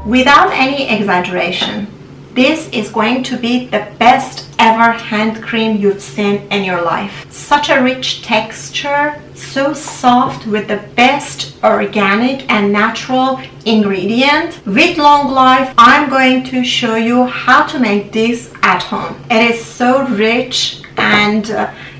Without any exaggeration, this is going to be the best ever hand cream you've seen in your life. Such a rich texture, so soft with the best organic and natural ingredient with long life. I'm going to show you how to make this at home. It is so rich, and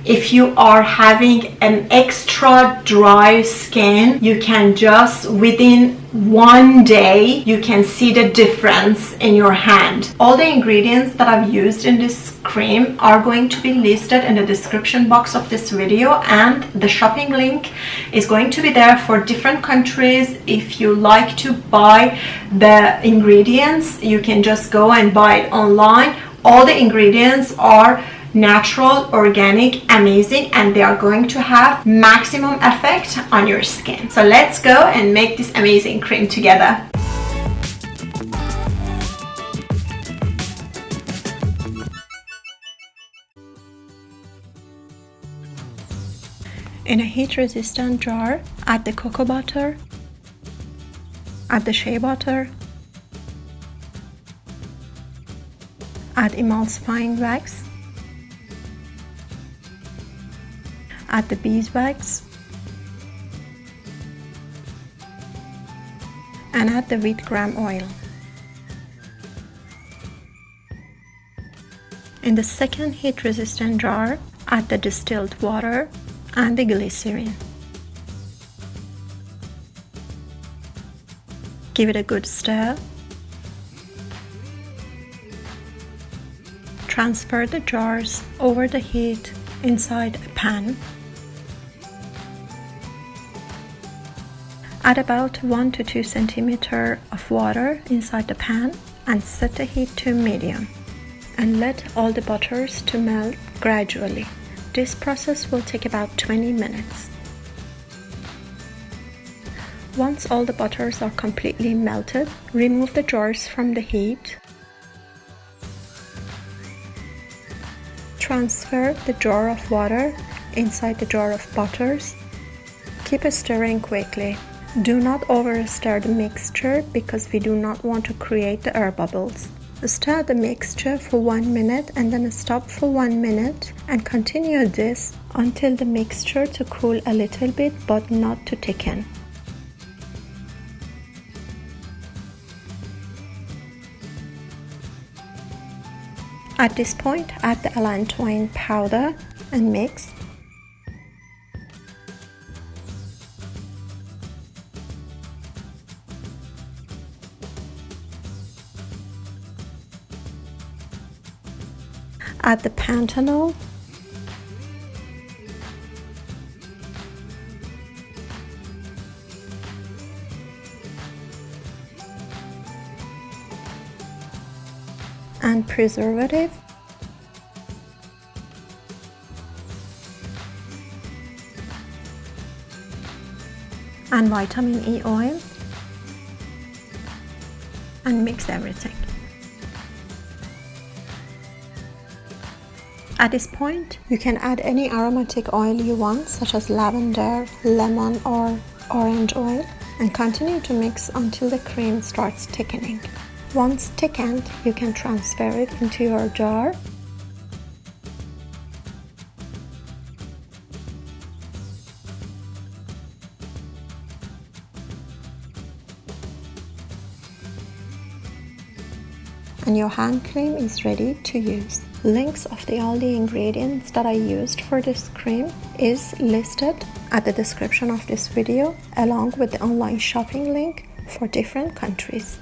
if you are having an extra dry skin, you can just within one day you can see the difference in your hand. All the ingredients that I've used in this cream are going to be listed in the description box of this video, and the shopping link is going to be there for different countries. If you like to buy the ingredients, you can just go and buy it online. All the ingredients are natural, organic, amazing, and they are going to have maximum effect on your skin. So let's go and make this amazing cream together. In a heat-resistant jar, add the cocoa butter, add the shea butter, add emulsifying wax, add the beeswax, and add the Wheatgerm oil. In the second heat-resistant jar, add the distilled water and the glycerin. Give it a good stir. Transfer the jars over the heat inside a pan. Add about 1 to 2 centimeters of water inside the pan and set the heat to medium, and let all the butters to melt gradually. This process will take about 20 minutes. Once all the butters are completely melted, remove the jars from the heat. Transfer the jar of water inside the jar of butters. Keep stirring quickly. Do not over stir the mixture because we do not want to create the air bubbles. Stir the mixture for 1 minute and then stop for 1 minute, and continue this until the mixture to cool a little bit but not to thicken. At this point, add the Allantoin powder and mix. Add the Panthenol, and Preservative, and vitamin E oil, and mix everything. At this point, you can add any aromatic oil you want, such as lavender, lemon, or orange oil, and continue to mix until the cream starts thickening. Once thickened, you can transfer it into your jar. And your hand cream is ready to use. Links of all the ingredients that I used for this cream is listed at the description of this video, along with the online shopping link for different countries.